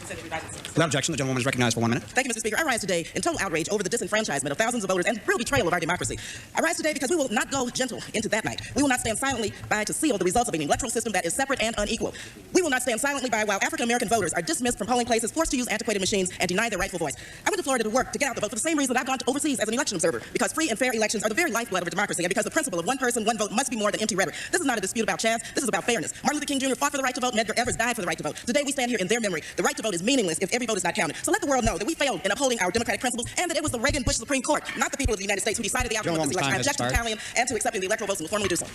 Without objection, the gentlewoman is recognized for 1 minute. Thank you, Mr. Speaker. I rise today in total outrage over the disenfranchisement of thousands of voters and real betrayal of our democracy. I rise today because we will not go gentle into that night. We will not stand silently by to seal the results of an electoral system that is separate and unequal. We will not stand silently by while African-American voters are dismissed from polling places, forced to use antiquated machines, and denied their rightful voice. I went to Florida to work to get out the vote for the same reason that I've gone to overseas as an election observer, because free and fair elections are the very lifeblood of a democracy, and because the principle of one person, one vote must be more than empty rhetoric. This is not a dispute about chance. This is about fairness. Martin Luther King Jr. fought for the right to vote, and Edgar Evers died for the right to vote. Today we stand here in their memory. The right to vote is meaningless if every vote is not counted. So let the world know that we failed in upholding our democratic principles, and that it was the Reagan-Bush Supreme Court, not the people of the United States, who decided the outcome of this election. I object to tallying and to accepting the electoral votes and will formally do so.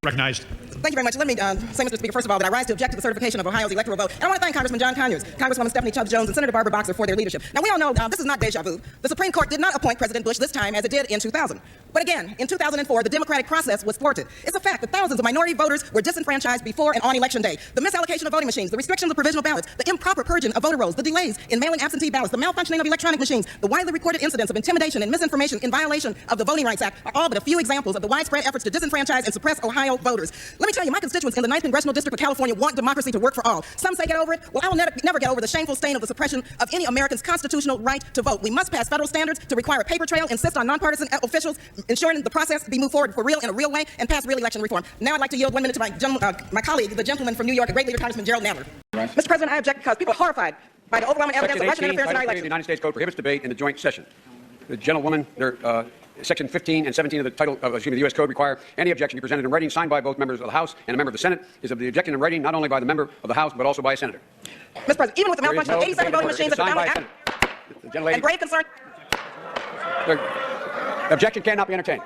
Recognized. Thank you very much. Let me say, Mr. Speaker, first of all, that I rise to object to the certification of Ohio's electoral vote. And I want to thank Congressman John Conyers, Congresswoman Stephanie Tubbs Jones, and Senator Barbara Boxer for their leadership. Now, we all know this is not deja vu. The Supreme Court did not appoint President Bush this time as it did in 2000. But again, in 2004, the democratic process was thwarted. It's a fact that thousands of minority voters were disenfranchised before and on Election Day. The misallocation of voting machines, the restriction of provisional ballots, the improper purging of voter rolls, the delays in mailing absentee ballots, the malfunctioning of electronic machines, the widely recorded incidents of intimidation and misinformation in violation of the Voting Rights Act are all but a few examples of the widespread efforts to disenfranchise and suppress Ohio voters. Let me tell you, my constituents in the 9th Congressional District of California want democracy to work for all. Some say get over it. Well, I will never get over the shameful stain of the suppression of any American's constitutional right to vote. We must pass federal standards to require a paper trail, insist on nonpartisan officials, ensuring the process be moved forward for real in a real way, and pass real election reform. Now I'd like to yield 1 minute to my colleague, the gentleman from New York, a great leader, Congressman Gerald Nadler. Right. Mr. President, I object because people are horrified by the overwhelming evidence of Russian interference in our Title 3 of election. the United States Code prohibits debate in the joint session. The gentlewoman, Section 15 and 17 of the U.S. Code require any objection to be presented in writing, signed by both members of the House and a member of the Senate. Is of the objection in writing not only by the member of the House but also by a senator. Mr. President, even with the malfunction of 87 voting machines at the signed by a ballot senator. and grave concern. The objection cannot be entertained.